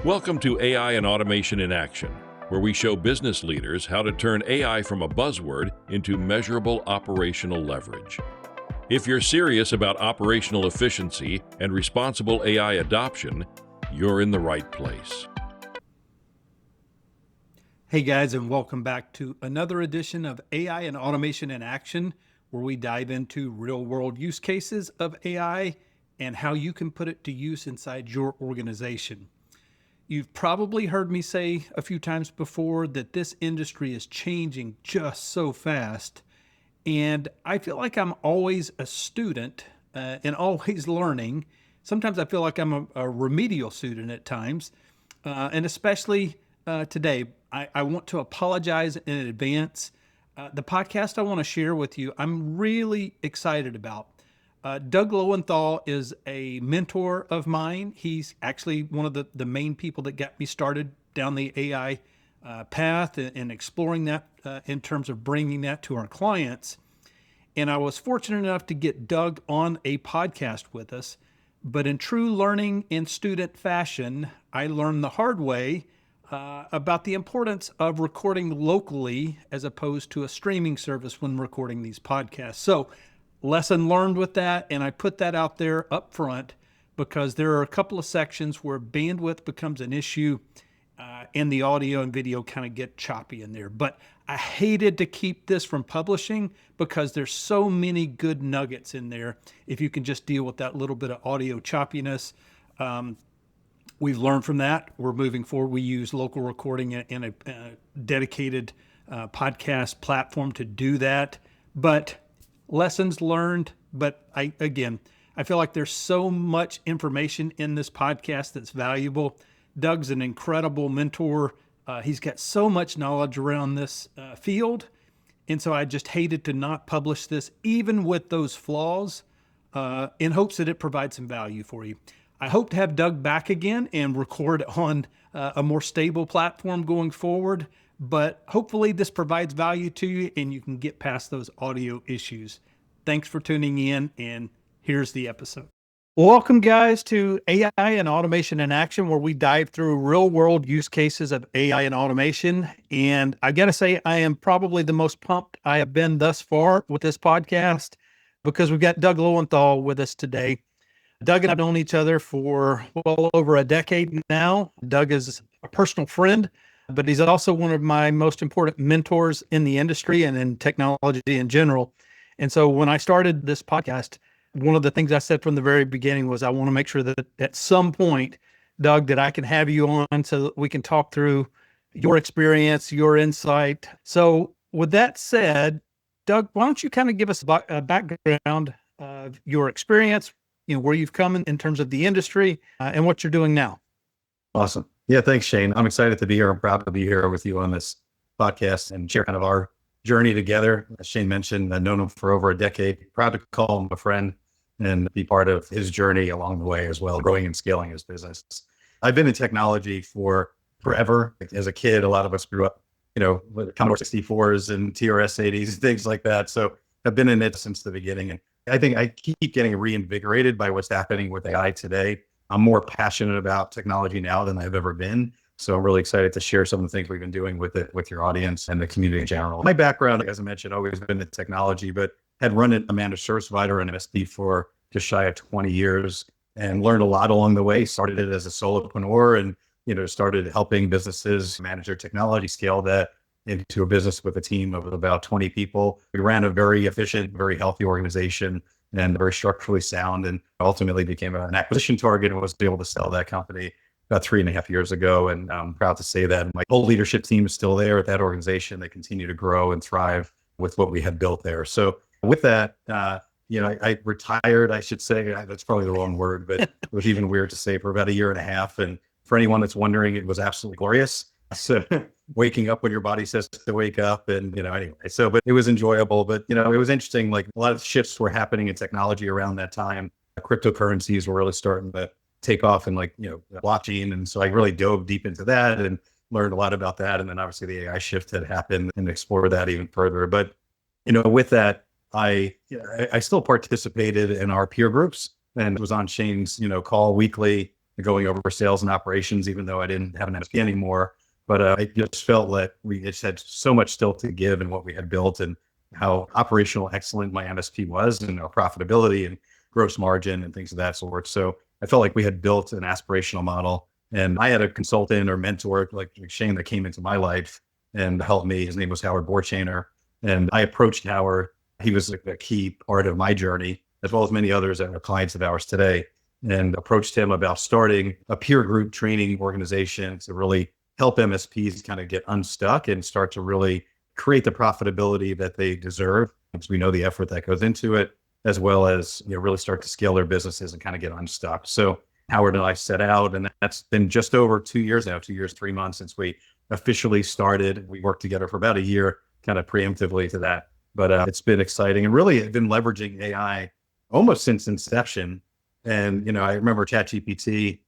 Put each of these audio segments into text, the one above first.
Welcome to AI and Automation in Action, where we show business leaders how to turn AI from a buzzword into measurable operational leverage. If you're serious about operational efficiency and responsible AI adoption, you're in the right place. Hey guys, and welcome back to another edition of AI and Automation in Action, where we dive into real-world use cases of AI and how you can put it to use inside your organization. You've probably heard me say a few times before that this industry is changing just so fast, and I feel like I'm always a student and always learning. Sometimes I feel like I'm a remedial student at times, and especially today. I want to apologize in advance. The podcast I want to share with you, I'm really excited about. Doug Lowenthal is a mentor of mine. He's actually one of the main people that got me started down the AI path and exploring that in terms of bringing that to our clients. And I was fortunate enough to get Doug on a podcast with us. But in true learning and student fashion, I learned the hard way about the importance of recording locally as opposed to a streaming service when recording these podcasts. So lesson learned with that, and I put that out there up front because there are a couple of sections where bandwidth becomes an issue and the audio and video kind of get choppy in there. But I hated to keep this from publishing because there's so many good nuggets in there if you can just deal with that little bit of audio choppiness. We've learned from that. We're moving forward. We use local recording in a dedicated podcast platform to do that. But lessons learned. But I feel like there's so much information in this podcast that's valuable. Doug's an incredible mentor. He's got so much knowledge around this field. And so I just hated to not publish this, even with those flaws, in hopes that it provides some value for you. I hope to have Doug back again and record on a more stable platform going forward, but hopefully this provides value to you and you can get past those audio issues. Thanks for tuning in, and here's the episode. Welcome, guys, to AI and Automation in Action, where we dive through real-world use cases of AI and automation. And I got to say, I am probably the most pumped I have been thus far with this podcast because we've got Doug Lowenthal with us today. Doug and I've known each other for well over a decade now. Doug is a personal friend, but he's also one of my most important mentors in the industry and in technology in general. And so when I started this podcast, one of the things I said from the very beginning was I want to make sure that at some point, Doug, that I can have you on so that we can talk through your experience, your insight. So with that said, Doug, why don't you kind of give us a background of your experience, where you've come in terms of the industry and what you're doing now. Awesome. Yeah, thanks, Shane. I'm excited to be here. I'm proud to be here with you on this podcast and share kind of our journey together. As Shane mentioned, I've known him for over a decade. Proud to call him a friend and be part of his journey along the way as well, growing and scaling his business. I've been in technology for forever. As a kid, a lot of us grew up, with Commodore 64s and TRS 80s, things like that. So I've been in it since the beginning. And I think I keep getting reinvigorated by what's happening with AI today. I'm more passionate about technology now than I've ever been. So I'm really excited to share some of the things we've been doing with it, with your audience and the community in general. My background, as I mentioned, always been in technology, but had run a managed service provider and MSP for just shy of 20 years and learned a lot along the way. Started it as a solopreneur and, started helping businesses manage their technology, scale that into a business with a team of about 20 people. We ran a very efficient, very healthy organization and very structurally sound, and ultimately became an acquisition target and was able to sell that company about 3.5 years ago. And I'm proud to say that my whole leadership team is still there at that organization. They continue to grow and thrive with what we had built there. So with that, I retired, I should say. That's probably the wrong word, but it was even weird to say, for about 1.5 years. And for anyone that's wondering, it was absolutely glorious. So waking up when your body says to wake up and, anyway, but it was enjoyable, but, it was interesting. Like a lot of shifts were happening in technology around that time. Cryptocurrencies were really starting to take off and blockchain. And so I really dove deep into that and learned a lot about that. And then obviously the AI shift had happened and explored that even further. But, with that, I still participated in our peer groups and was on Shane's, call weekly going over sales and operations, even though I didn't have an MSP anymore. But I just felt that we just had so much still to give in what we had built and how operational excellent my MSP was, and our profitability and gross margin and things of that sort. So I felt like we had built an aspirational model, and I had a consultant or mentor like Shane that came into my life and helped me. His name was Howard Borchainer. And I approached Howard. He was a key part of my journey, as well as many others that are clients of ours today, and approached him about starting a peer group training organization to really help MSPs kind of get unstuck and start to really create the profitability that they deserve, because we know the effort that goes into it, as well as really start to scale their businesses and kind of get unstuck. So Howard and I set out, and that's been just over 2 years now, 2 years, 3 months since we officially started. We worked together for about a year, kind of preemptively to that. But it's been exciting, and really I've been leveraging AI almost since inception. And, I remember ChatGPT,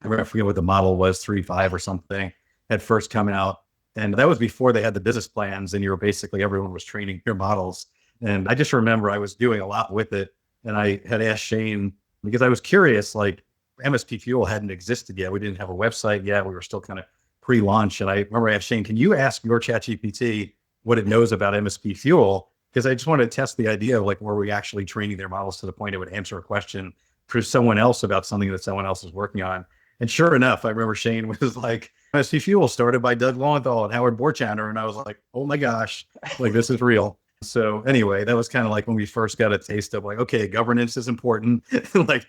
I forget what the model was, 3.5 or something, had first come out. And that was before they had the business plans, and everyone was training your models. And I just remember I was doing a lot with it. And I had asked Shane, because I was curious, like MSP Fuel hadn't existed yet. We didn't have a website yet. We were still kind of pre-launch. And I remember I asked Shane, can you ask your ChatGPT what it knows about MSP Fuel? Because I just wanted to test the idea of like, were we actually training their models to the point it would answer a question for someone else about something that someone else is working on. And sure enough, I remember Shane was like, MSP Fuel started by Doug Lowenthal and Howard Borchaner. And I was like, oh my gosh, like this is real. So anyway, that was kind of like when we first got a taste of like, okay, governance is important. Like,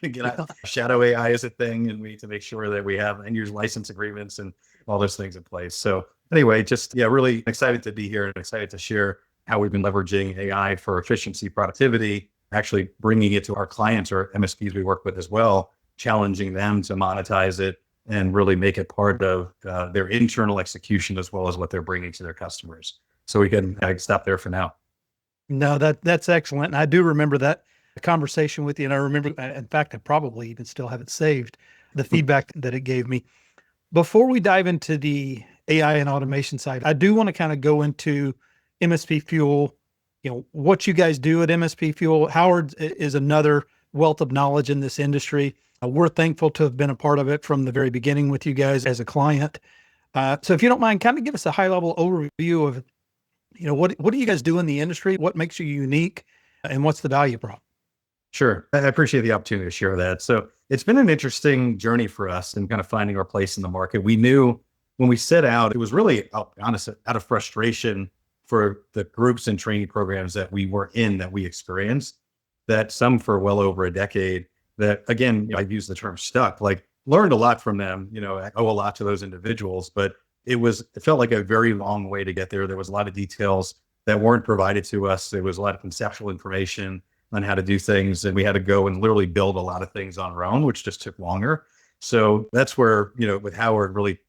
shadow AI is a thing, and we need to make sure that we have end user license agreements and all those things in place. So anyway, really excited to be here and excited to share how we've been leveraging AI for efficiency, productivity, actually bringing it to our clients or MSPs we work with as well, challenging them to monetize it and really make it part of their internal execution as well as what they're bringing to their customers. So I can stop there for now. No, that's excellent. And I do remember that conversation with you. And I remember, in fact, I probably even still have it saved, the feedback that it gave me. Before we dive into the AI and automation side, I do want to kind of go into MSP Fuel, what you guys do at MSP Fuel. Howard is another wealth of knowledge in this industry. We're thankful to have been a part of it from the very beginning with you guys as a client. So if you don't mind, kind of give us a high level overview of, what do you guys do in the industry? What makes you unique, and what's the value prop? Sure. I appreciate the opportunity to share that. So it's been an interesting journey for us in kind of finding our place in the market. We knew when we set out, it was really, I'll be honest, out of frustration for the groups and training programs that we were in, that we experienced, that some for well over a decade, that again, I've used the term stuck, like learned a lot from them, I owe a lot to those individuals, but it felt like a very long way to get there. There was a lot of details that weren't provided to us. There was a lot of conceptual information on how to do things. And we had to go and literally build a lot of things on our own, which just took longer. So that's where, with Howard, really,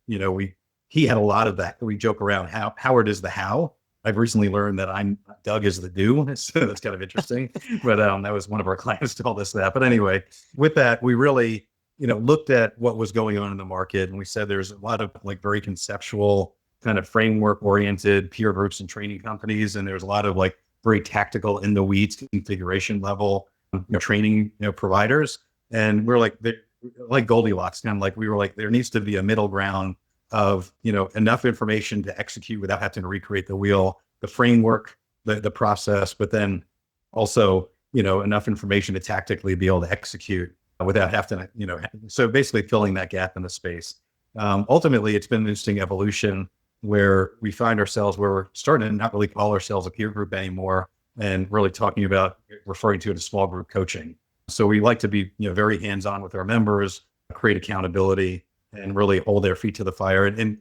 he had a lot of that. We joke around, Howard is the how. I've recently learned that Doug is the do. So that's kind of interesting. But that was one of our clients told us that. But anyway, with that, we really, looked at what was going on in the market. And we said there's a lot of like very conceptual kind of framework oriented peer groups and training companies. And there's a lot of like very tactical in the weeds configuration level, training, providers. And we're like Goldilocks, kind of like, we were like, there needs to be a middle ground of, enough information to execute without having to recreate the wheel, the framework, the process, but then also, enough information to tactically be able to execute without having to, so basically filling that gap in the space. Ultimately, it's been an interesting evolution where we find ourselves where we're starting to not really call ourselves a peer group anymore and really talking about referring to it as small group coaching. So we like to be, very hands-on with our members, create accountability, and really hold their feet to the fire. And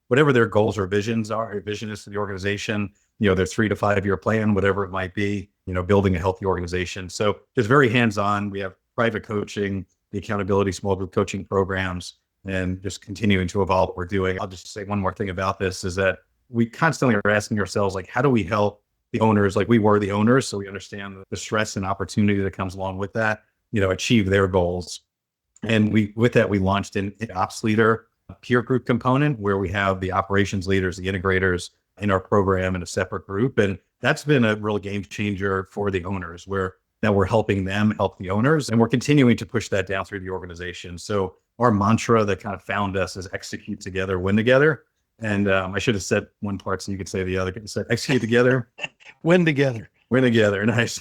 whatever their goals or visions are, or vision is to the organization, their 3 to 5 year plan, whatever it might be, building a healthy organization. So it's very hands-on. We have private coaching, the accountability, small group coaching programs, and just continuing to evolve what we're doing. I'll just say one more thing about this is that we constantly are asking ourselves, like, how do we help the owners? Like, we were the owners, so we understand the stress and opportunity that comes along with that, achieve their goals. And with that, we launched an ops leader peer group component where we have the operations leaders, the integrators in our program in a separate group. And that's been a real game changer for the owners, where now we're helping them help the owners, and we're continuing to push that down through the organization. So our mantra that kind of found us is execute together, win together. And I should have said one part so you could say the other. It said execute together, Win together. win together. Nice.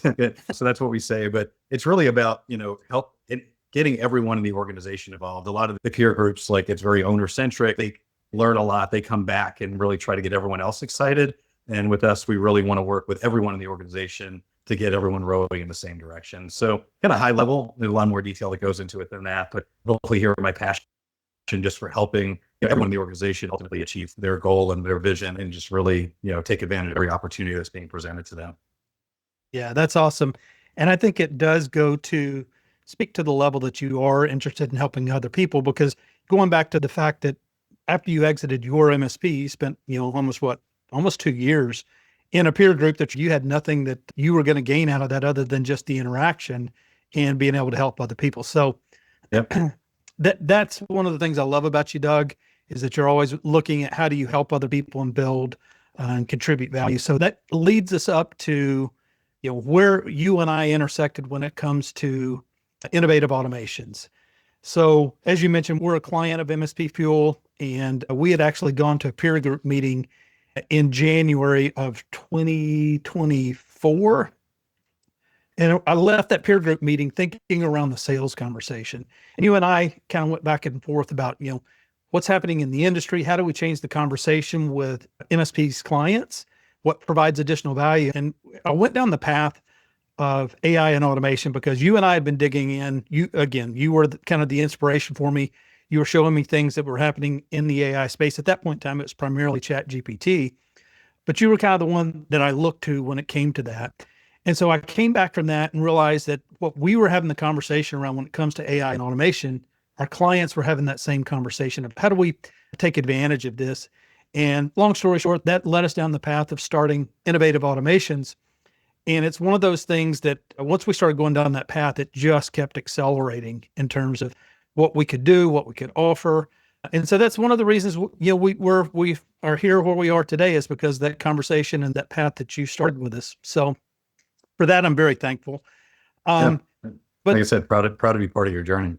So that's what we say. But it's really about, help in getting everyone in the organization involved. A lot of the peer groups, like it's very owner centric. They learn a lot. They come back and really try to get everyone else excited. And with us, we really want to work with everyone in the organization to get everyone rowing in the same direction. So kind of high level, there's a lot more detail that goes into it than that, but hopefully here my passion just for helping everyone in the organization ultimately achieve their goal and their vision and just really, take advantage of every opportunity that's being presented to them. Yeah, that's awesome. And I think it does go to speak to the level that you are interested in helping other people, because going back to the fact that after you exited your MSP, you spent, almost 2 years in a peer group that you had nothing that you were going to gain out of that other than just the interaction and being able to help other people. So Yep. that's one of the things I love about you, Doug, is that you're always looking at how do you help other people and build and contribute value. So that leads us up to, where you and I intersected when it comes to innovative automations. So as you mentioned, we're a client of MSP Fuel, and we had actually gone to a peer group meeting in January of 2024. And I left that peer group meeting thinking around the sales conversation. And you and I kind of went back and forth about, what's happening in the industry? How do we change the conversation with MSP's clients? What provides additional value? And I went down the path of AI and automation because you and I had been digging in. You were kind of the inspiration for me. You were showing me things that were happening in the AI space. At that point in time, it was primarily ChatGPT, but you were kind of the one that I looked to when it came to that. And so I came back from that and realized that what we were having the conversation around when it comes to AI and automation, our clients were having that same conversation of how do we take advantage of this? And long story short, that led us down the path of starting innovative automations. And it's one of those things that once we started going down that path, it just kept accelerating in terms of what we could do, what we could offer. And so that's one of the reasons, we are here where we are today, is because of that conversation and that path that you started with us. So for that, I'm very thankful. But but like I said, proud to be part of your journey.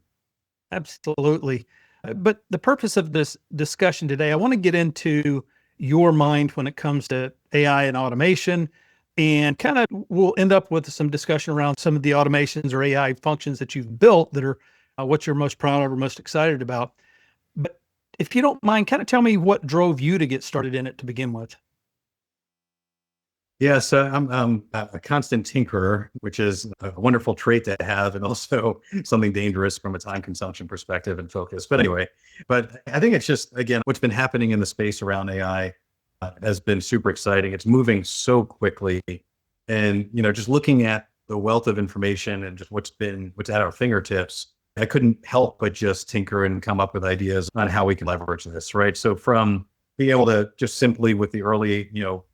Absolutely. But the purpose of this discussion today, I want to get into your mind when it comes to AI and automation, and kind of we'll end up with some discussion around some of the automations or AI functions that you've built that are what you're most proud of or most excited about. But if you don't mind, kind of tell me what drove you to get started in it to begin with. Yeah, so I'm a constant tinkerer, which is a wonderful trait to have, and also something dangerous from a time consumption perspective and focus. But anyway, I think it's just, again, what's been happening in the space around AI has been super exciting. It's moving so quickly, and just looking at the wealth of information and just what's at our fingertips, I couldn't help but just tinker and come up with ideas on how we can leverage this, right? So from being able to just simply with the early,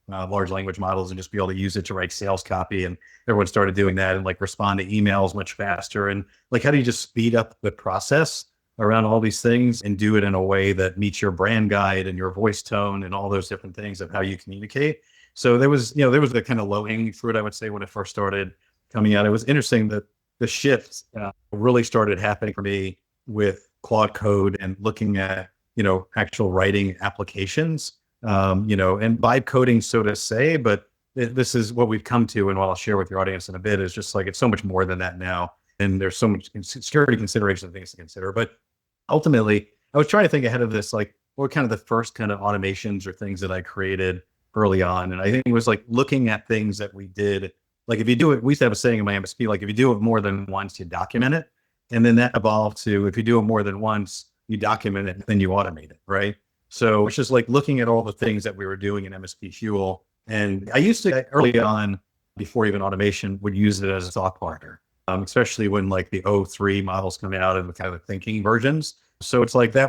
large language models and just be able to use it to write sales copy, and everyone started doing that and like respond to emails much faster. And like, how do you just speed up the process around all these things and do it in a way that meets your brand guide and your voice tone and all those different things of how you communicate? So there was the kind of low hanging fruit, I would say, when it first started coming out. It was interesting that the shift really started happening for me with Claude Code and looking at actual writing applications, and vibe coding, so to say. But this is what we've come to, and what I'll share with your audience in a bit is just like, it's so much more than that now. And there's so much security considerations and things to consider. But ultimately, I was trying to think ahead of this, like, what kind of the first kind of automations or things that I created early on. And I think it was like looking at things that we did. Like, if you do it, we used to have a saying in my MSP, like, if you do it more than once, you document it. And then that evolved to, if you do it more than once, you document it, then you automate it, right? So it's just like looking at all the things that we were doing in MSP Fuel. And I used to, early on, before even automation, would use it as a thought partner, especially when like the O3 models come out and the kind of the thinking versions. So it's like, I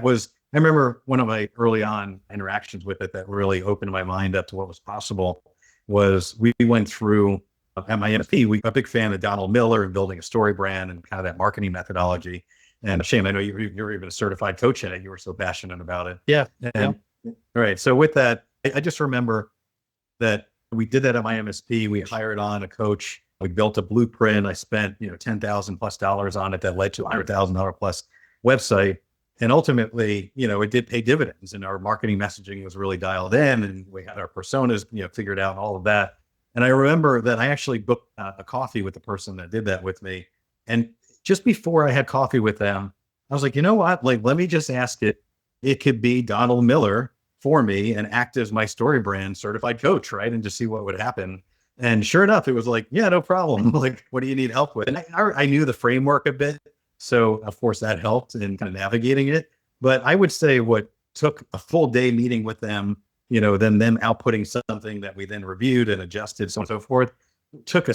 remember one of my early on interactions with it that really opened my mind up to what was possible was we went through at my MSP, I'm a big fan of Donald Miller and building a StoryBrand and kind of that marketing methodology. And Shane, I know you're even a certified coach in it. You were so passionate about it. Yeah. And, right. So with that, I just remember that we did that at my MSP. We hired on a coach. We built a blueprint. I spent $10,000+ on it that led to $100,000+ website. And ultimately, it did pay dividends, and our marketing messaging was really dialed in, and we had our personas, figured out, all of that. And I remember that I actually booked a coffee with the person that did that with me. And just before I had coffee with them, I was like, you know what? Like, let me just ask it. It could be Donald Miller for me and act as my StoryBrand certified coach, right? And just see what would happen. And sure enough, it was like, yeah, no problem. Like, what do you need help with? And I knew the framework a bit. So of course that helped in kind of navigating it. But I would say what took a full day meeting with them, then them outputting something that we then reviewed and adjusted, so on and so forth, took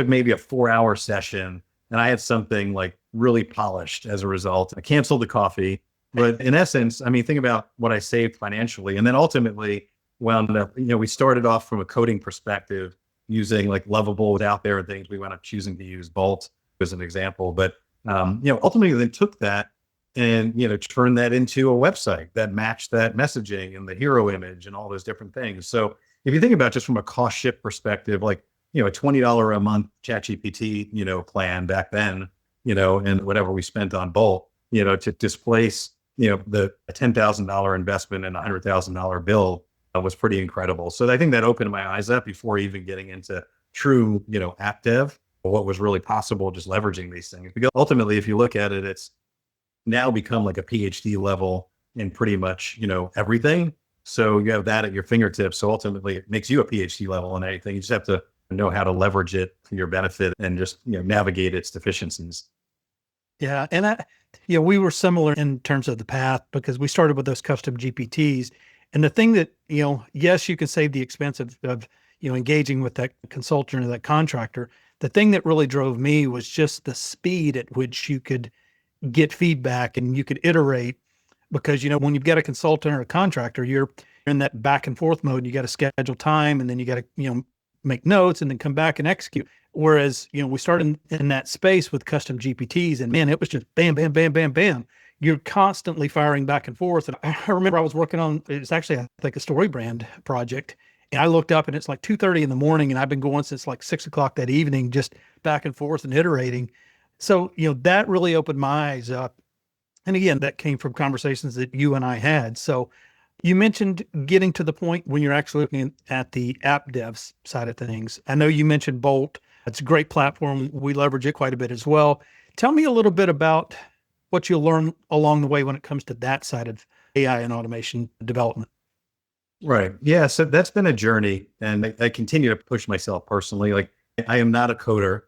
maybe a 4-hour session. And I had something like really polished as a result. I canceled the coffee, but in essence, I mean, think about what I saved financially. And then ultimately wound up, we started off from a coding perspective using like Lovable out there and things. We wound up choosing to use Bolt as an example, but ultimately then took that and, turned that into a website that matched that messaging and the hero image and all those different things. So if you think about just from a cost shift perspective, like, a $20 a month ChatGPT, plan back then, and whatever we spent on Bolt, to displace, the $10,000 investment and $100,000 bill was pretty incredible. So I think that opened my eyes up before even getting into true, app dev, what was really possible just leveraging these things. Because ultimately, if you look at it, it's now become like a PhD level in pretty much, everything. So you have that at your fingertips. So ultimately it makes you a PhD level in anything. You just have to know how to leverage it to your benefit and just, navigate its deficiencies. Yeah. And we were similar in terms of the path because we started with those custom GPTs. And the thing that, yes, you can save the expense of engaging with that consultant or that contractor. The thing that really drove me was just the speed at which you could get feedback and you could iterate, because, when you've got a consultant or a contractor, you're in that back and forth mode. You got to schedule time, and then you got to, make notes and then come back and execute. Whereas, we started in that space with custom GPTs, and man, it was just bam, bam, bam, bam, bam. You're constantly firing back and forth. And I remember I was working on, it's actually, I think, a StoryBrand project. And I looked up and it's like 2:30 in the morning, and I've been going since like 6 o'clock that evening, just back and forth and iterating. So, that really opened my eyes up. And again, that came from conversations that you and I had. So you mentioned getting to the point when you're actually looking at the app devs side of things. I know you mentioned Bolt. It's a great platform. We leverage it quite a bit as well. Tell me a little bit about what you'll learn along the way when it comes to that side of AI and automation development. Right. Yeah. So that's been a journey, and I continue to push myself personally. Like, I am not a coder.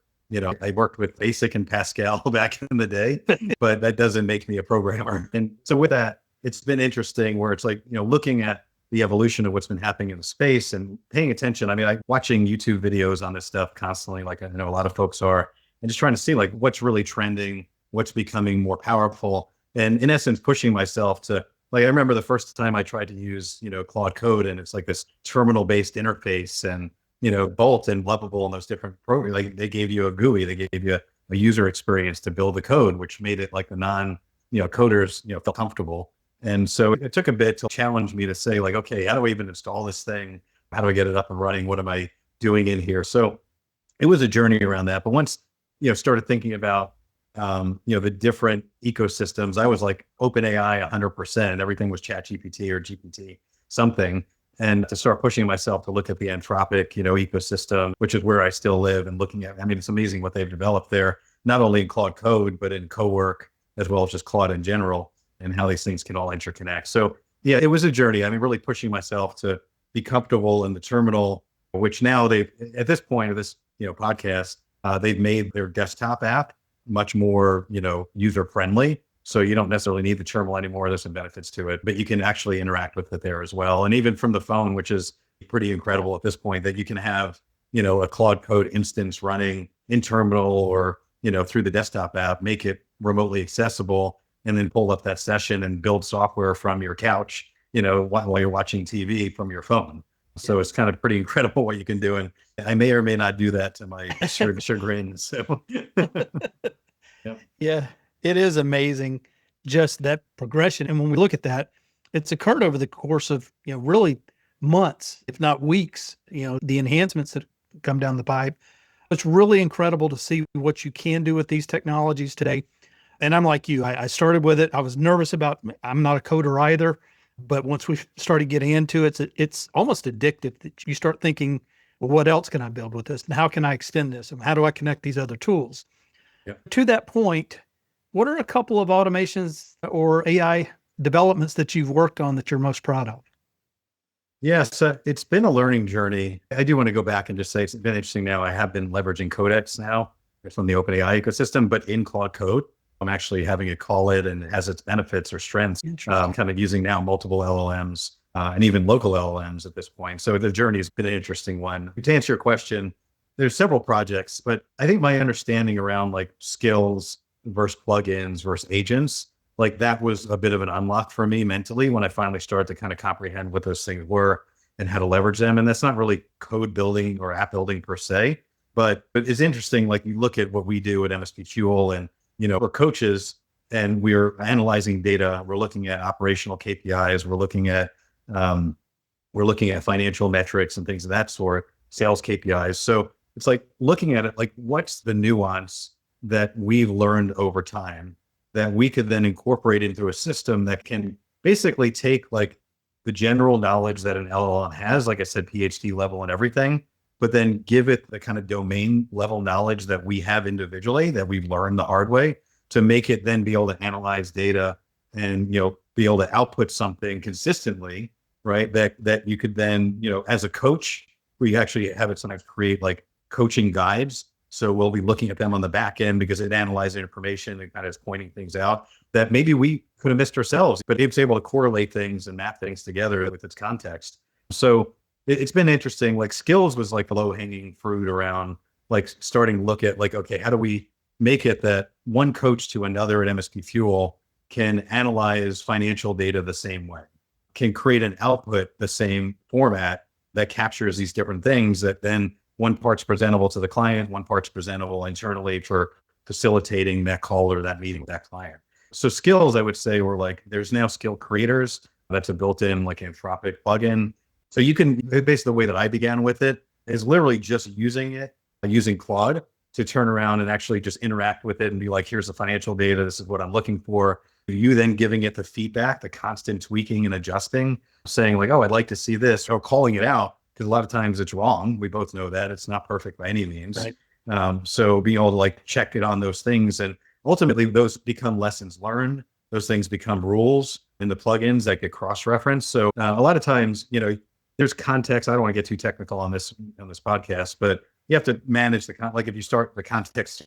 I worked with BASIC and Pascal back in the day, but that doesn't make me a programmer. And so with that, it's been interesting where it's like, looking at the evolution of what's been happening in the space and paying attention. I mean, like watching YouTube videos on this stuff constantly, like I know a lot of folks are, and just trying to see like what's really trending, what's becoming more powerful, and in essence, pushing myself to, like, I remember the first time I tried to use, Claude Code, and it's like this terminal-based interface, and, Bolt and Lovable and those different programs, like they gave you a GUI, they gave you a user experience to build the code, which made it like the coders, feel comfortable. And so it took a bit to challenge me to say like, okay, how do I even install this thing? How do I get it up and running? What am I doing in here? So it was a journey around that. But once, started thinking about, the different ecosystems, I was like OpenAI 100%. Everything was ChatGPT or GPT something. And to start pushing myself to look at the Anthropic, ecosystem, which is where I still live, and looking at, I mean, it's amazing what they've developed there, not only in Claude Code, but in Cowork, as well as just Claude in general, and how these things can all interconnect. So yeah, it was a journey. I mean, really pushing myself to be comfortable in the terminal, which now at this point of this, podcast, they've made their desktop app much more, user friendly. So you don't necessarily need the terminal anymore. There's some benefits to it, but you can actually interact with it there as well. And even from the phone, which is pretty incredible at this point, that you can have, a Claude Code instance running in terminal or, through the desktop app, make it remotely accessible, and then pull up that session and build software from your couch, while you're watching TV from your phone. So it's kind of pretty incredible what you can do. And I may or may not do that to my chagrin. So yep. Yeah, it is amazing, just that progression. And when we look at that, it's occurred over the course of, really months, if not weeks, the enhancements that come down the pipe. It's really incredible to see what you can do with these technologies today. And I'm like you, I started with it. I was nervous about, I'm not a coder either, but once we started getting into it, it's almost addictive that you start thinking, well, what else can I build with this? And how can I extend this? And how do I connect these other tools? Yep. To that point, what are a couple of automations or AI developments that you've worked on that you're most proud of? Yes, it's been a learning journey. I do want to go back and just say it's been interesting now. I have been leveraging Codex now from the OpenAI ecosystem, but in Claude Code, I'm actually having it call it and it has its benefits or strengths. I'm kind of using now multiple LLMs and even local LLMs at this point. So the journey has been an interesting one. To answer your question, there's several projects, but I think my understanding around like skills versus plugins versus agents, like that was a bit of an unlock for me mentally when I finally started to kind of comprehend what those things were and how to leverage them. And that's not really code building or app building per se, but it's interesting. Like you look at what we do at MSP Fuel and, we're coaches and we're analyzing data. We're looking at operational KPIs. We're looking at financial metrics and things of that sort, sales KPIs. So it's like looking at it, like what's the nuance that we've learned over time that we could then incorporate into a system that can basically take like the general knowledge that an LLM has, like I said, PhD level and everything, but then give it the kind of domain level knowledge that we have individually that we've learned the hard way to make it then be able to analyze data and, be able to output something consistently, right? That you could then, as a coach, we actually have it sometimes create like coaching guides. So we'll be looking at them on the back end because it analyzes information and kind of is pointing things out that maybe we could have missed ourselves, but it's able to correlate things and map things together with its context. So it's been interesting. Like skills was like the low hanging fruit around like starting to look at like, okay, how do we make it that one coach to another at MSP Fuel can analyze financial data the same way, can create an output the same format that captures these different things that then one part's presentable to the client, one part's presentable internally for facilitating that call or that meeting with that client. So skills, I would say, were like, there's now skill creators. That's a built-in like Anthropic plugin. So you can, basically the way that I began with it is literally just using Claude to turn around and actually just interact with it and be like, here's the financial data. This is what I'm looking for. You then giving it the feedback, the constant tweaking and adjusting, saying like, oh, I'd like to see this, or calling it out. Because a lot of times it's wrong. We both know that it's not perfect by any means. Right. So being able to like check it on those things, and ultimately those become lessons learned. Those things become rules in the plugins that get cross-referenced. So a lot of times, there's context. I don't want to get too technical on this podcast, but you have to manage like if you start the context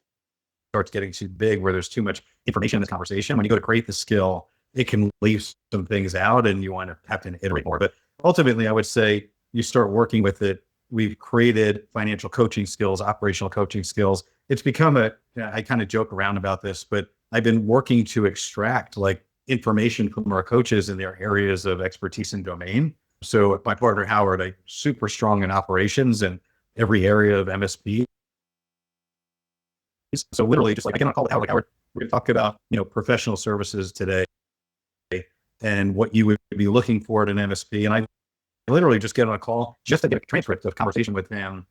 starts getting too big where there's too much information in this conversation, when you go to create the skill, it can leave some things out and you want to have to iterate more. But ultimately, I would say you start working with it. We've created financial coaching skills, operational coaching skills. It's become I kind of joke around about this, but I've been working to extract like information from our coaches in their areas of expertise and domain. So my partner, Howard, I'm super strong in operations and every area of MSP. So literally just like, I cannot call it Howard. We're going to talk about, professional services today and what you would be looking for at an MSP. And I literally just get on a call just to get a transcript of conversation with them.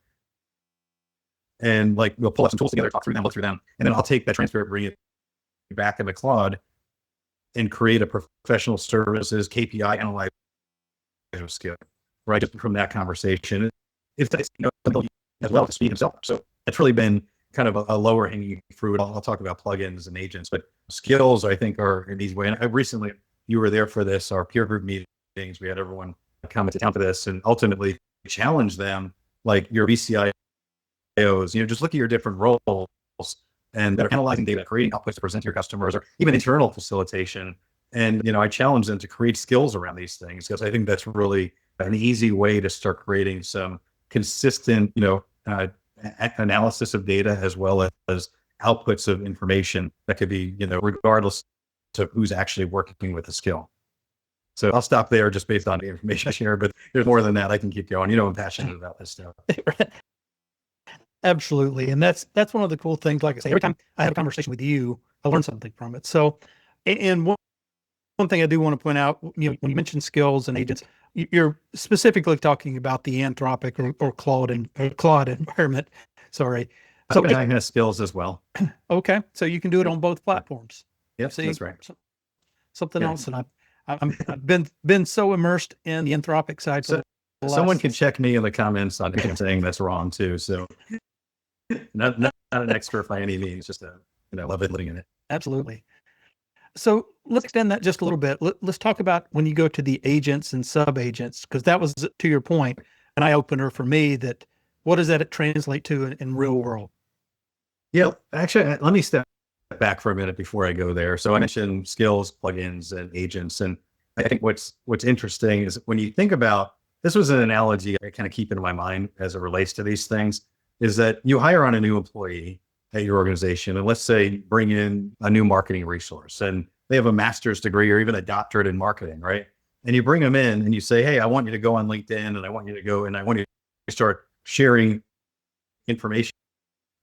And like, we'll pull up some tools together, look through them. And then I'll take that transcript, bring it back into Claude and create a professional services KPI analyzer skill, right? Just from that conversation. It's as well to speed himself. So it's really been kind of a lower hanging fruit. I'll talk about plugins and agents, but skills I think are in these ways. And recently, you were there for this, our peer group meetings. We had everyone come into town for this and ultimately challenge them, like your BCIOs, just look at your different roles and they're analyzing data, creating outputs to present to your customers, or even internal facilitation. And, I challenge them to create skills around these things because I think that's really an easy way to start creating some consistent, analysis of data as well as outputs of information that could be, regardless of who's actually working with the skill. So I'll stop there just based on the information I share, but there's more than that. I can keep going. I'm passionate about this stuff. Absolutely. And that's one of the cool things. Like I say, every time I have a conversation with you, I learn something from it. So, and one thing I do want to point out, when you mention skills and agents, you're specifically talking about the Anthropic or Claude environment. Sorry. So AI has skills as well. okay, so you can do it on both platforms. Yep, See, that's right. something Yeah. else that I've been so immersed in the Anthropic side for So the someone last. can check me in the comments on anything I'm saying that's wrong too. So not an expert by any means, just love it living in it. Absolutely. So let's extend that just a little bit. Let's talk about when you go to the agents and sub-agents, because that was, to your point, an eye-opener for me that what does that translate to in real world? Yeah, actually, let me step back for a minute before I go there. So I mentioned skills, plugins, and agents, and I think what's interesting is when you think about this was an analogy I kind of keep in my mind as it relates to these things, is that you hire on a new employee at your organization, and let's say you bring in a new marketing resource, and they have a master's degree or even a doctorate in marketing, right? And you bring them in and you say, hey, I want you to go on LinkedIn, and I want you to go and I want you to start sharing information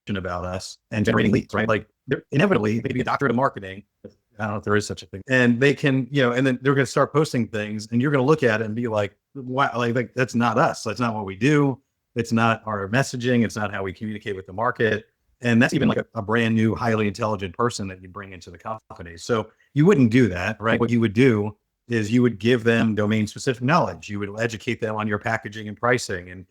about us and generating leads, right? Like inevitably, they could be a doctorate of marketing. I don't know if there is such a thing. And they can, and then they're going to start posting things, and you're going to look at it and be like, wow, like that's not us. That's not what we do. It's not our messaging. It's not how we communicate with the market. And that's even like a brand new, highly intelligent person that you bring into the company. So you wouldn't do that, right? What you would do is you would give them domain specific knowledge. You would educate them on your packaging and pricing and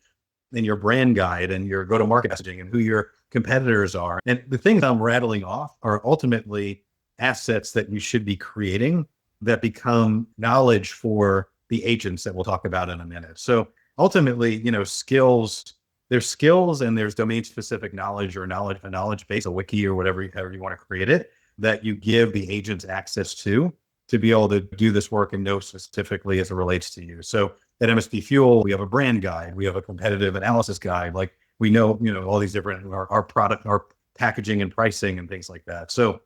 your brand guide and your go-to-market messaging and who your competitors are. And the things I'm rattling off are ultimately assets that you should be creating that become knowledge for the agents that we'll talk about in a minute. So ultimately, skills, there's skills and there's domain specific knowledge or a knowledge base, a wiki or however you want to create it, that you give the agents access to be able to do this work and know specifically as it relates to you. So at MSP Fuel, we have a brand guide, we have a competitive analysis guide. Like we know, all these different, our product, our packaging and pricing and things like that. So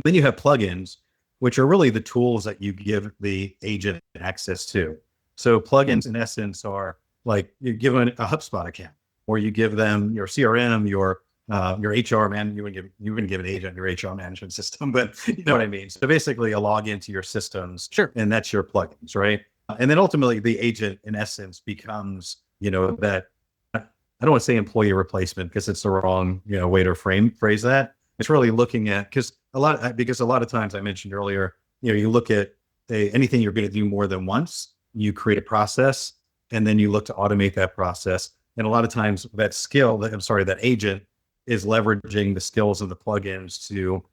then you have plugins, which are really the tools that you give the agent access to. So plugins in essence are like you give them a HubSpot account, or you give them your CRM, your HR man, you wouldn't give an agent your HR management system, but you know what I mean? So basically a login to your systems. Sure. And that's your plugins, right? And then ultimately the agent in essence becomes, that I don't want to say employee replacement because it's the wrong, way to phrase that. It's really looking at, because a lot of times I mentioned earlier, you look at anything you're going to do more than once, you create a process and then you look to automate that process. And a lot of times that agent is leveraging the skills of the plugins to,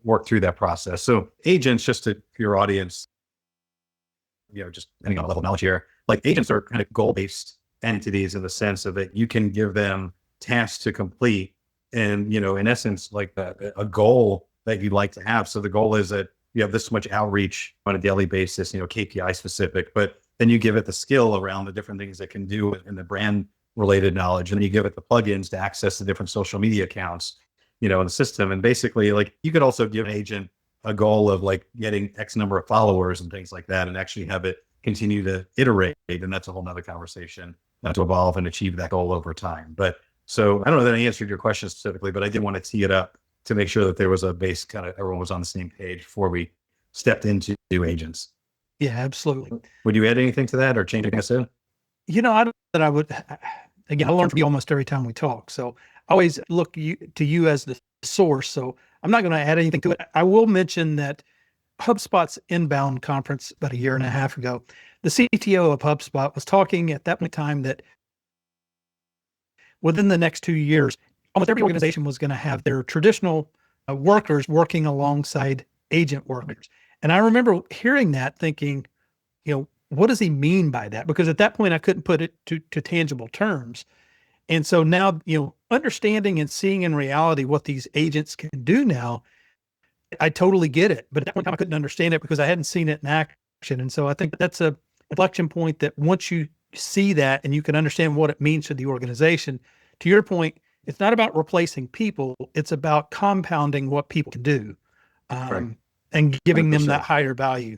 work through that process. So agents, just to your audience, just depending on the level of knowledge here, like agents are kind of goal-based entities in the sense of that you can give them tasks to complete and, in essence, like a goal that you'd like to have. So the goal is that you have this much outreach on a daily basis, KPI specific, but then you give it the skill around the different things it can do in the brand related knowledge. And then you give it the plugins to access the different social media accounts, in the system. And basically, like you could also give an agent a goal of like getting X number of followers and things like that, and actually have it continue to iterate. And that's a whole nother conversation to evolve and achieve that goal over time. But so I don't know that I answered your question specifically, but I did want to tee it up to make sure that there was a base kind of everyone was on the same page before we stepped into agents. Yeah, absolutely. Would you add anything to that or change anything I said? I don't that I would, again, I learn from you almost every time we talk. So I always look to you as the source. So I'm not going to add anything to it. I will mention that HubSpot's inbound conference about a year and a half ago, the CTO of HubSpot was talking at that point in time that within the next 2 years, almost every organization was going to have their traditional workers working alongside agent workers. And I remember hearing that thinking, what does he mean by that? Because at that point I couldn't put it to tangible terms. And so now, understanding and seeing in reality what these agents can do now, I totally get it. But at that point in time, I couldn't understand it because I hadn't seen it in action. And so I think that's a inflection point that once you see that and you can understand what it means to the organization, to your point, it's not about replacing people. It's about compounding what people can do and giving 100%. Them that higher value.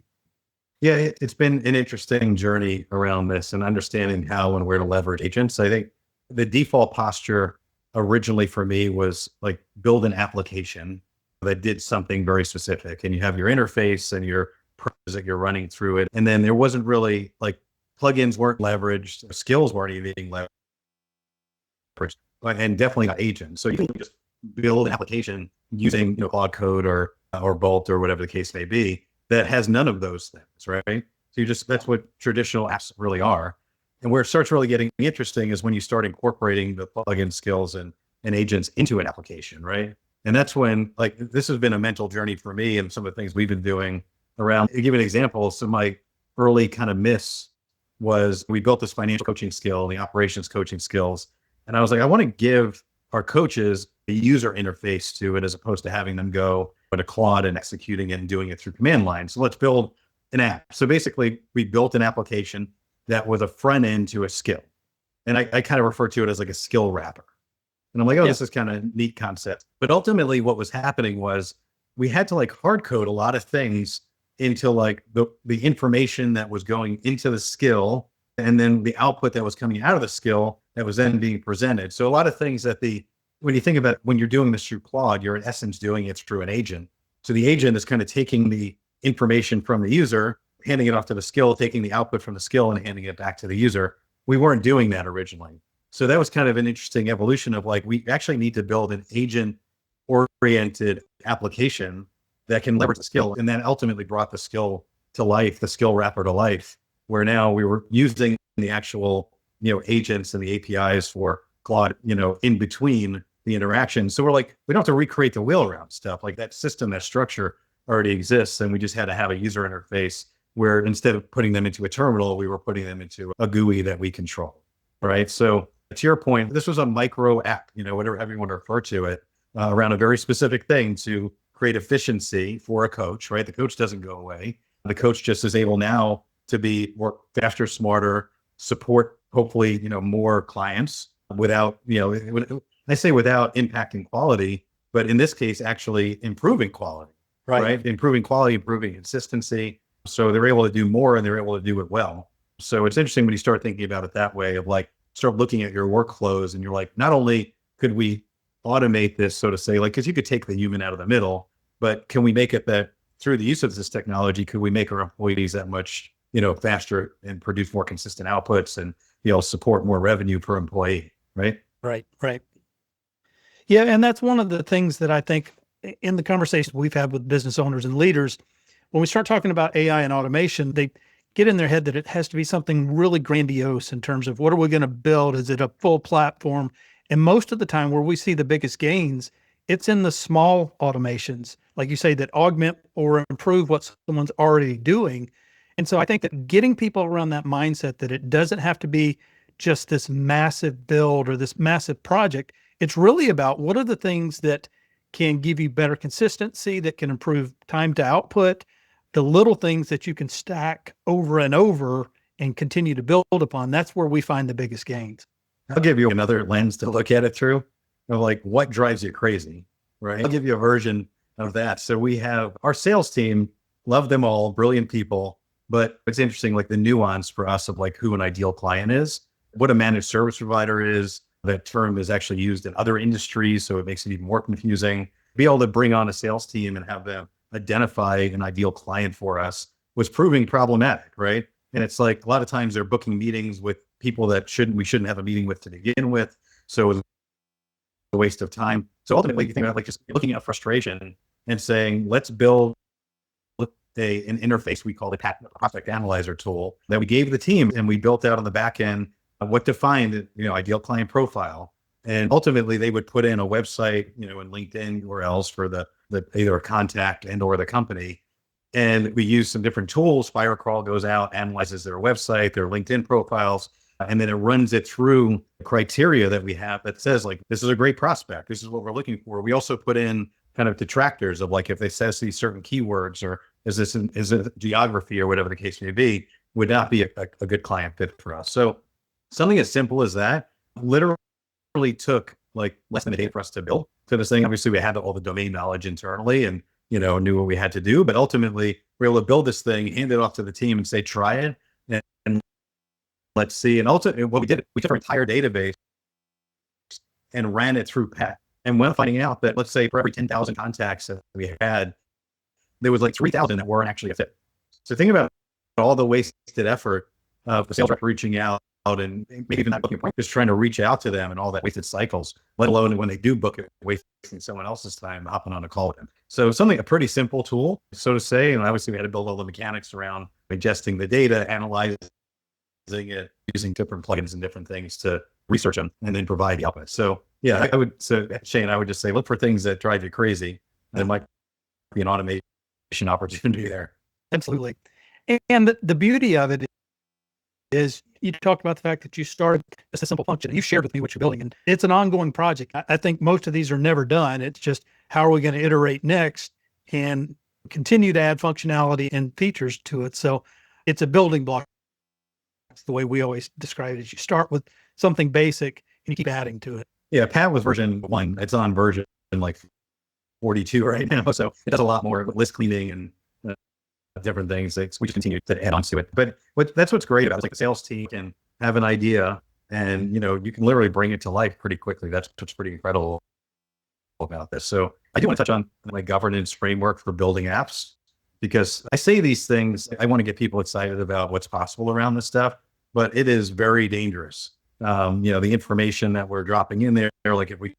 Yeah, it's been an interesting journey around this and understanding how and where to leverage agents. I think the default posture originally for me was like build an application that did something very specific, and you have your interface and your purpose that you're running through it. And then there wasn't really like plugins weren't leveraged, skills weren't even being leveraged. and definitely not agents. So you can just build an application using Claude Code or Bolt or whatever the case may be that has none of those things, right? So that's what traditional apps really are. And where it starts really getting interesting is when you start incorporating the plugin skills and agents into an application, right? And that's when, like, this has been a mental journey for me and some of the things we've been doing around. I'll give an example. So my early kind of miss was we built this financial coaching skill, the operations coaching skills. And I was like, I want to give our coaches a user interface to it as opposed to having them go to Claude and executing it and doing it through command line. So let's build an app. So basically, we built an application that was a front end to a skill. And I kind of refer to it as like a skill wrapper. And I'm like, this is kind of neat concept. But ultimately what was happening was we had to like hard code a lot of things into like the information that was going into the skill and then the output that was coming out of the skill that was then being presented. So a lot of things that when you think about when you're doing this through Claude, you're in essence doing it through an agent. So the agent is kind of taking the information from the user, handing it off to the skill, taking the output from the skill and handing it back to the user. We weren't doing that originally. So that was kind of an interesting evolution of like, we actually need to build an agent-oriented application that can leverage the skill. And then ultimately brought the skill to life, the skill wrapper to life, where now we were using the actual, agents and the APIs for Claude, in between the interaction. So we're like, we don't have to recreate the wheel around stuff. Like that system, that structure already exists. And we just had to have a user interface where instead of putting them into a terminal, we were putting them into a GUI that we control. Right. So to your point, this was a micro app, whatever everyone refer to it, around a very specific thing to create efficiency for a coach, right? The coach doesn't go away. The coach just is able now to be more faster, smarter, support, hopefully, more clients without, I say without impacting quality, but in this case, actually improving quality, right? Improving quality, improving consistency. So they're able to do more and they're able to do it well. So it's interesting when you start thinking about it that way of like, start looking at your workflows and you're like, not only could we automate this, so to say, like, because you could take the human out of the middle, but can we make it that through the use of this technology, could we make our employees that much, faster and produce more consistent outputs and, support more revenue per employee, right? Right. Yeah. And that's one of the things that I think in the conversation we've had with business owners and leaders, when we start talking about AI and automation, they get in their head that it has to be something really grandiose in terms of what are we going to build? Is it a full platform? And most of the time where we see the biggest gains, it's in the small automations, like you say, that augment or improve what someone's already doing. And so I think that getting people around that mindset that it doesn't have to be just this massive build or this massive project. It's really about what are the things that can give you better consistency, that can improve time to output, the little things that you can stack over and over and continue to build upon. That's where we find the biggest gains. I'll give you another lens to look at it through of like what drives you crazy, right? I'll give you a version of that. So we have our sales team, love them all, brilliant people, but it's interesting, like the nuance for us of like who an ideal client is, what a managed service provider is. That term is actually used in other industries, so it makes it even more confusing. Be able to bring on a sales team and have them identify an ideal client for us was proving problematic, right? And it's like a lot of times they're booking meetings with people that we shouldn't have a meeting with to begin with. So it was a waste of time. So ultimately, you think about like just looking at frustration and saying, let's build an interface we call the prospect analyzer tool that we gave the team, and we built out on the back end what defined, ideal client profile. And ultimately they would put in a website, and LinkedIn URLs for the either a contact and or the company. And we use some different tools. FireCrawl goes out, analyzes their website, their LinkedIn profiles, and then it runs it through the criteria that we have that says like, this is a great prospect. This is what we're looking for. We also put in kind of detractors of like, if they says these certain keywords or is it geography or whatever the case may be, would not be a good client fit for us. So something as simple as that literally took like less than a day for us to build to this thing. Obviously we had all the domain knowledge internally and, knew what we had to do, but ultimately we were able to build this thing, hand it off to the team and say, try it and let's see. And ultimately what we did, we took our entire database and ran it through PET. And when finding out that, let's say for every 10,000 contacts that we had, there was like 3,000 that weren't actually a fit. So think about all the wasted effort of the sales rep reaching out and maybe even not booking a point, just trying to reach out to them and all that wasted cycles, let alone when they do book it, wasting someone else's time hopping on a call with them. So a pretty simple tool, so to say. And obviously we had to build all the mechanics around ingesting the data, analyzing it, using different plugins and different things to research them and then provide the output. So yeah, Shane, I would just say, look for things that drive you crazy. There might be an automation opportunity there. Absolutely. And the beauty of it is you talked about the fact that you started as a simple function. You shared with me what you're building, and it's an ongoing project. I think most of these are never done. It's just, how are we going to iterate next and continue to add functionality and features to it? So it's a building block. That's the way we always describe it, is you start with something basic and you keep adding to it. Yeah, Pat was version 1. It's on version like 42 right now. So it does a lot more list cleaning and different things. We just continue to add on to it. But that's what's great about it. It's like the sales team can have an idea and, you can literally bring it to life pretty quickly. That's what's pretty incredible about this. So I do want to touch on my governance framework for building apps, because I say these things, I want to get people excited about what's possible around this stuff, but it is very dangerous. The information that we're dropping in there, like if we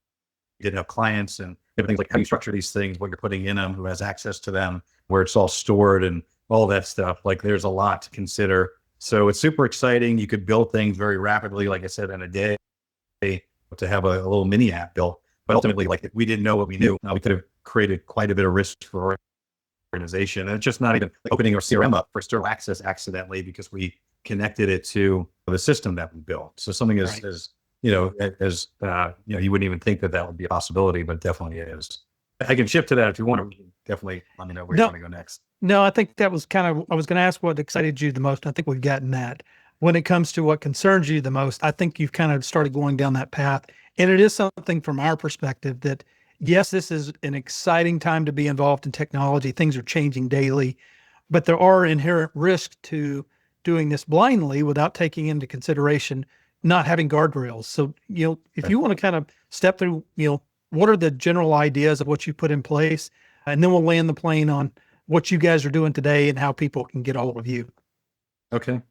didn't have clients and things like how you structure these things, what you're putting in them, who has access to them, where it's all stored and all that stuff. Like there's a lot to consider. So it's super exciting. You could build things very rapidly, like I said, in a day, to have a little mini app built. But ultimately, like if we didn't know what we knew, we could have created quite a bit of risk for our organization. And it's just not even opening our CRM up for external access accidentally because we connected it to the system that we built. So something as you wouldn't even think that would be a possibility, but definitely is. I can shift to that if you want to. Definitely let me know where you want to go next. No, I think that was I was going to ask what excited you the most. I think we've gotten that. When it comes to what concerns you the most, I think you've kind of started going down that path. And it is something from our perspective that, yes, this is an exciting time to be involved in technology. Things are changing daily, but there are inherent risks to doing this blindly without taking into consideration not having guardrails. So, if you want to kind of step through, what are the general ideas of what you put in place? And then we'll land the plane on what you guys are doing today and how people can get a hold of you. Okay.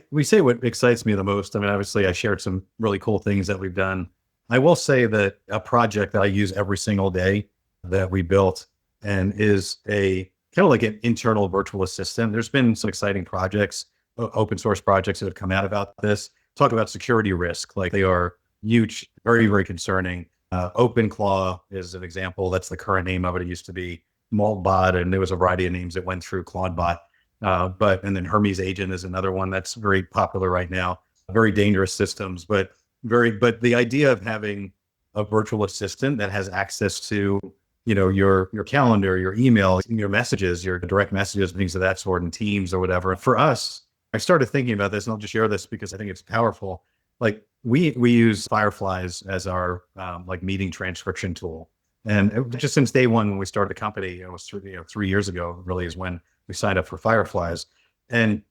We say what excites me the most. I mean, obviously I shared some really cool things that we've done. I will say that a project that I use every single day that we built and is a kind of like an internal virtual assistant. There's been some exciting projects, open source projects that have come out about this. Talk about security risk. Like they are huge, very, very concerning. OpenClaw is an example. That's the current name of it. It used to be Maltbot, and there was a variety of names that went through Claudebot. And then Hermes Agent is another one that's very popular right now. Very dangerous systems, but the idea of having a virtual assistant that has access to, your calendar, your email, your messages, your direct messages, things of that sort, and Teams or whatever. For us, I started thinking about this, and I'll just share this because I think it's powerful. Like we use Fireflies as our meeting transcription tool. And just since day one, when we started the company, it was 3 years ago, really is when we signed up for Fireflies. And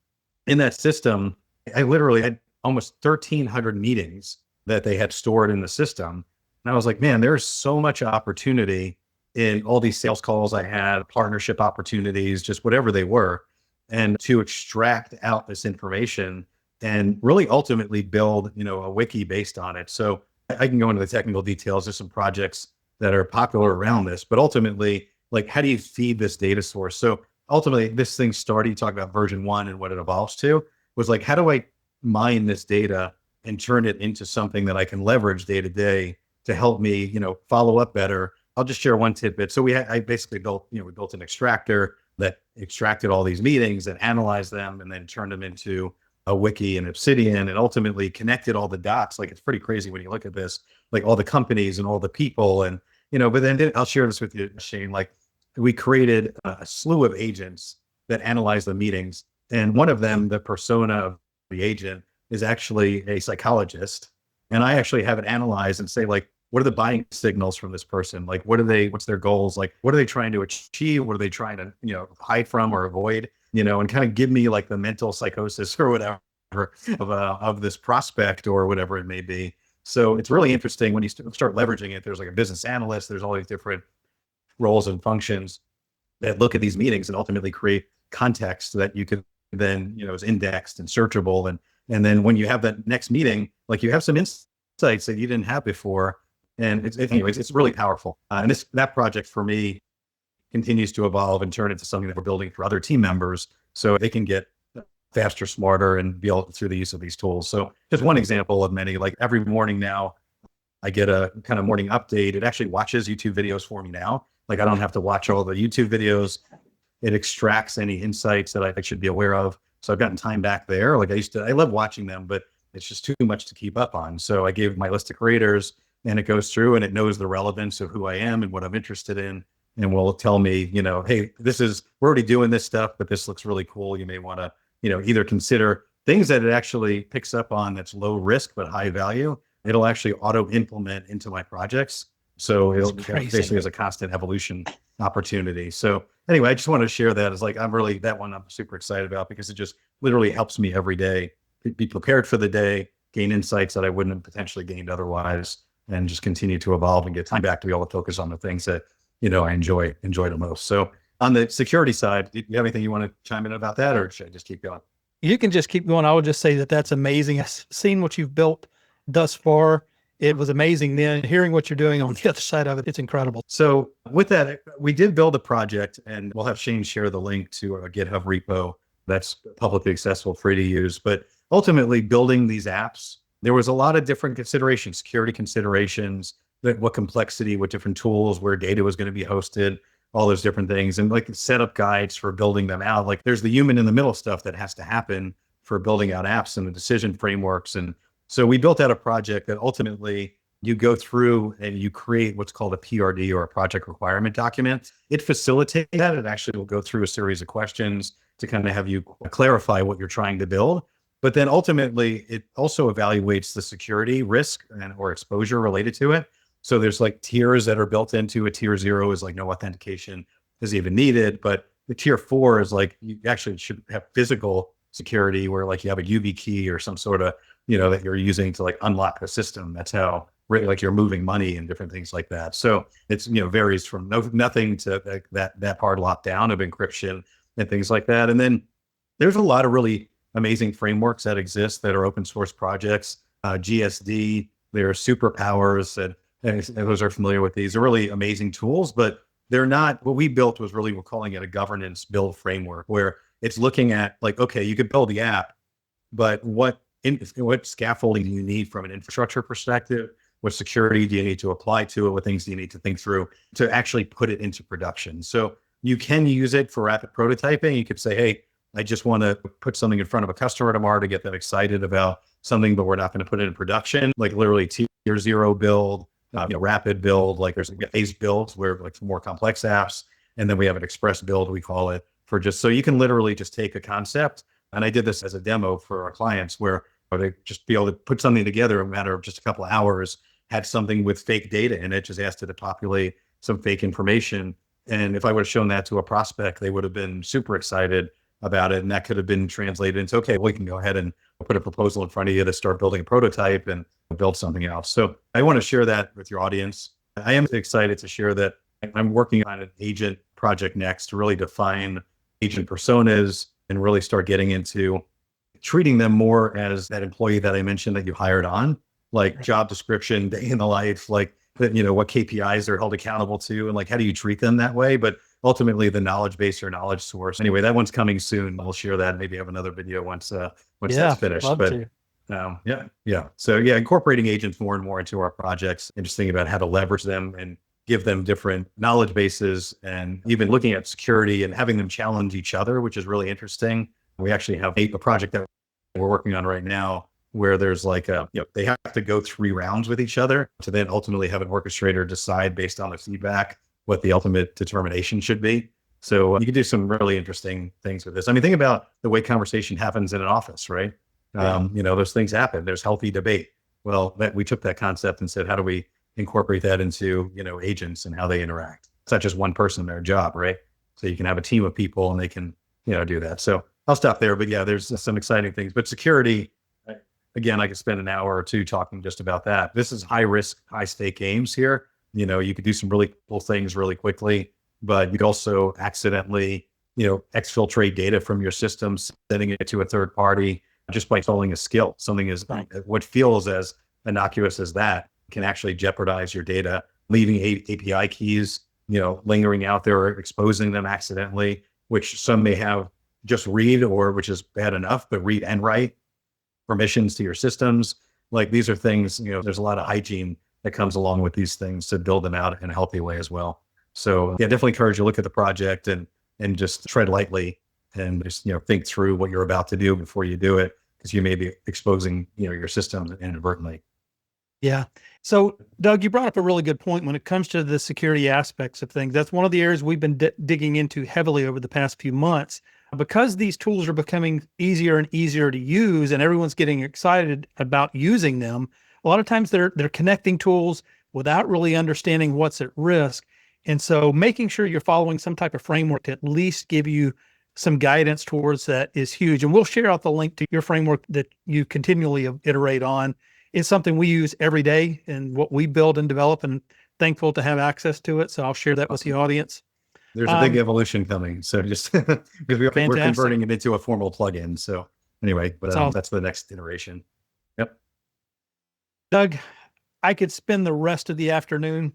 in that system, I literally had almost 1,300 meetings that they had stored in the system. And I was like, man, there's so much opportunity in all these sales calls I had, partnership opportunities, just whatever they were, and to extract out this information and really ultimately build, a wiki based on it. So I can go into the technical details. There's some projects that are popular around this, but ultimately, like, how do you feed this data source? So ultimately, this thing started, you talk about version 1 and what it evolves to, was like, how do I mine this data and turn it into something that I can leverage day to day to help me, follow up better? I'll just share one tidbit. So I basically built, we built an extractor that extracted all these meetings and analyzed them and then turned them into a wiki and Obsidian, and ultimately connected all the dots. Like, it's pretty crazy when you look at this, like all the companies and all the people, and, but then I'll share this with you, Shane, like we created a slew of agents that analyze the meetings. And one of them, the persona of the agent, is actually a psychologist. And I actually have it analyzed and say, like, what are the buying signals from this person? Like, what's their goals? Like, what are they trying to achieve? What are they trying to, hide from or avoid, and kind of give me like the mental psychosis or whatever of this prospect or whatever it may be. So it's really interesting when you start leveraging it. There's like a business analyst, there's all these different roles and functions that look at these meetings and ultimately create context that you could then, is indexed and searchable. And, And then when you have that next meeting, like you have some insights that you didn't have before. And anyways, it's really powerful. And that project for me continues to evolve and turn into something that we're building for other team members so they can get faster, smarter, and be able through the use of these tools. So just one example of many. Like every morning now, I get a kind of morning update. It actually watches YouTube videos for me now. Like I don't have to watch all the YouTube videos. It extracts any insights that I should be aware of. So I've gotten time back there. Like I love watching them, but it's just too much to keep up on. So I gave my list of creators and it goes through and it knows the relevance of who I am and what I'm interested in. And will tell me, hey, we're already doing this stuff, but this looks really cool. You may want to, either consider things that it actually picks up on that's low risk, but high value. It'll actually auto implement into my projects. So it'll basically as a constant evolution opportunity. So anyway, I just want to share that as that one I'm super excited about because it just literally helps me every day be prepared for the day, gain insights that I wouldn't have potentially gained otherwise, and just continue to evolve and get time back to be able to focus on the things that, I enjoy the most. So on the security side, do you have anything you want to chime in about that, or should I just keep going? You can just keep going. I would just say that that's amazing. I've seen what you've built thus far. It was amazing. Then hearing what you're doing on the other side of it, it's incredible. So with that, we did build a project, and we'll have Shane share the link to a GitHub repo that's publicly accessible, free to use. But ultimately building these apps, there was a lot of different considerations, security considerations, what complexity, what different tools, where data was going to be hosted, all those different things, and like setup guides for building them out. Like there's the human in the middle stuff that has to happen for building out apps and the decision frameworks. And so we built out a project that ultimately you go through and you create what's called a PRD, or a project requirement document. It facilitates that. It actually will go through a series of questions to kind of have you clarify what you're trying to build. But then ultimately, it also evaluates the security risk or exposure related to it. So there's like tiers that are built into it. Tier 0 is like no authentication is even needed. But the tier 4 is like you actually should have physical security, where like you have a UV key or some sort of, that you're using to like unlock the system. That's how like you're moving money and different things like that. So it's, varies from nothing to that hard lockdown of encryption and things like that. And then there's a lot of really amazing frameworks that exist that are open source projects. GSD, there are superpowers, and those are familiar with these. They're really amazing tools, but they're not, what we built was really, we're calling it a governance build framework, where it's looking at like, okay, you could build the app, but what scaffolding do you need from an infrastructure perspective? What security do you need to apply to it? What things do you need to think through to actually put it into production? So you can use it for rapid prototyping. You could say, hey, I just want to put something in front of a customer tomorrow to get them excited about something, but we're not going to put it in production. Like literally tier 0 build, rapid build, like there's phase builds where like more complex apps. And then we have an express build, we call it, for just, so you can literally just take a concept. And I did this as a demo for our clients where they just be able to put something together in a matter of just a couple of hours, had something with fake data in it, just asked it to populate some fake information. And if I would have shown that to a prospect, they would have been super excited about it. And that could have been translated into, okay, we can go ahead and put a proposal in front of you to start building a prototype and build something else. So I want to share that with your audience. I am excited to share that I'm working on an agent project next to really define agent personas and really start getting into treating them more as that employee that I mentioned that you hired on, like job description, day in the life, like, what KPIs they're held accountable to, and like, how do you treat them that way? But ultimately the knowledge base or knowledge source. Anyway, that one's coming soon. We'll share that. Maybe have another video once that's finished. So incorporating agents more and more into our projects and just thinking about how to leverage them and give them different knowledge bases, and even looking at security and having them challenge each other, which is really interesting. We actually have a project that we're working on right now where there's like they have to go 3 rounds with each other to then ultimately have an orchestrator decide based on the feedback what the ultimate determination should be. So you can do some really interesting things with this. I mean, think about the way conversation happens in an office, right? Those things happen. There's healthy debate. Well, we took that concept and said, how do we incorporate that into, agents and how they interact? It's not just one person, their job, right? So you can have a team of people and they can, do that. So I'll stop there, but yeah, there's some exciting things, but security, again, I could spend an hour or two talking just about that. This is high risk, high stake games here. You could do some really cool things really quickly, but you'd also accidentally, exfiltrate data from your system, sending it to a third party. just by installing a skill. Something is what feels as innocuous as that can actually jeopardize your data, leaving API keys, lingering out there, or exposing them accidentally, which some may have just read, or which is bad enough, but read and write permissions to your systems. Like, these are things, there's a lot of hygiene that comes along with these things to build them out in a healthy way as well. So yeah, definitely encourage you to look at the project and just tread lightly and just, think through what you're about to do before you do it, because you may be exposing, your systems inadvertently. Yeah. So Doug, you brought up a really good point when it comes to the security aspects of things. That's one of the areas we've been digging into heavily over the past few months. Because these tools are becoming easier and easier to use, and everyone's getting excited about using them, a lot of times they're connecting tools without really understanding what's at risk. And so making sure you're following some type of framework to at least give you some guidance towards that is huge. And we'll share out the link to your framework that you continually iterate on. It's something we use every day and what we build and develop, and thankful to have access to it. So I'll share that with the audience. There's a big evolution coming. So just because we're converting it into a formal plugin. So anyway, but that's the next iteration. Yep. Doug, I could spend the rest of the afternoon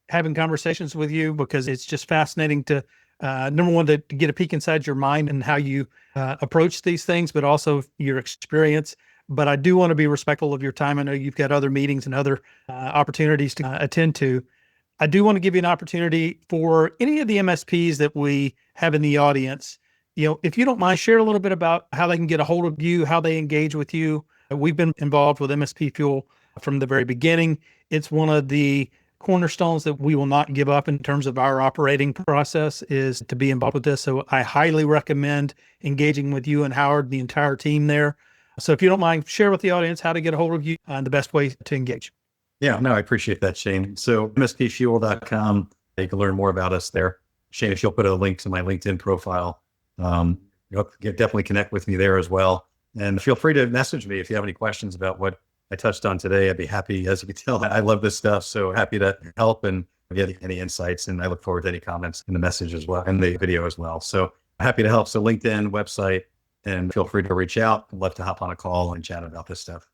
having conversations with you, because it's just fascinating to, number one, to get a peek inside your mind and how you approach these things, but also your experience. But I do want to be respectful of your time. I know you've got other meetings and other opportunities to attend to. I do want to give you an opportunity for any of the MSPs that we have in the audience. If you don't mind, share a little bit about how they can get a hold of you, how they engage with you. We've been involved with MSP Fuel from the very beginning. It's one of the cornerstones that we will not give up in terms of our operating process, is to be involved with this. So I highly recommend engaging with you and Howard, the entire team there. So if you don't mind, share with the audience how to get a hold of you and the best way to engage. Yeah, no, I appreciate that, Shane. So mspfuel.com, you can learn more about us there. Shane, if you'll put a link to my LinkedIn profile, you'll definitely connect with me there as well. And feel free to message me if you have any questions about what I touched on today. I'd be happy. As you can tell, I love this stuff. So happy to help and get any insights. And I look forward to any comments in the message as well, and the video as well. So happy to help. So LinkedIn, website, and feel free to reach out. I'd love to hop on a call and chat about this stuff.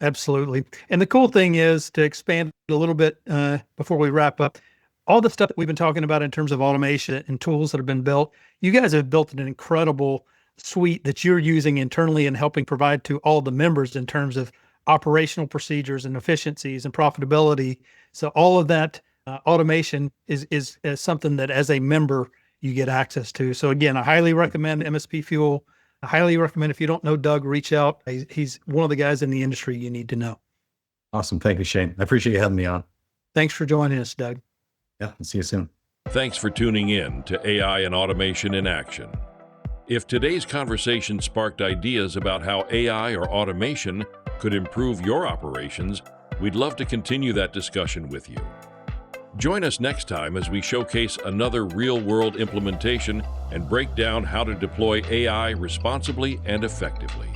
Absolutely. And the cool thing is, to expand a little bit before we wrap up, all the stuff that we've been talking about in terms of automation and tools that have been built, you guys have built an incredible suite that you're using internally and helping provide to all the members in terms of operational procedures and efficiencies and profitability. So all of that automation is something that as a member, you get access to. So again, I highly recommend MSP Fuel. I highly recommend, if you don't know Doug, reach out. He's one of the guys in the industry you need to know. Awesome. Thank you, Shane. I appreciate you having me on. Thanks for joining us, Doug. Yeah, I'll see you soon. Thanks for tuning in to AI and Automation in Action. If today's conversation sparked ideas about how AI or automation could improve your operations, we'd love to continue that discussion with you. Join us next time as we showcase another real-world implementation and break down how to deploy AI responsibly and effectively.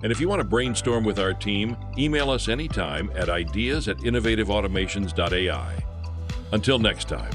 And if you want to brainstorm with our team, email us anytime at ideas@innovativeautomations.ai. Until next time.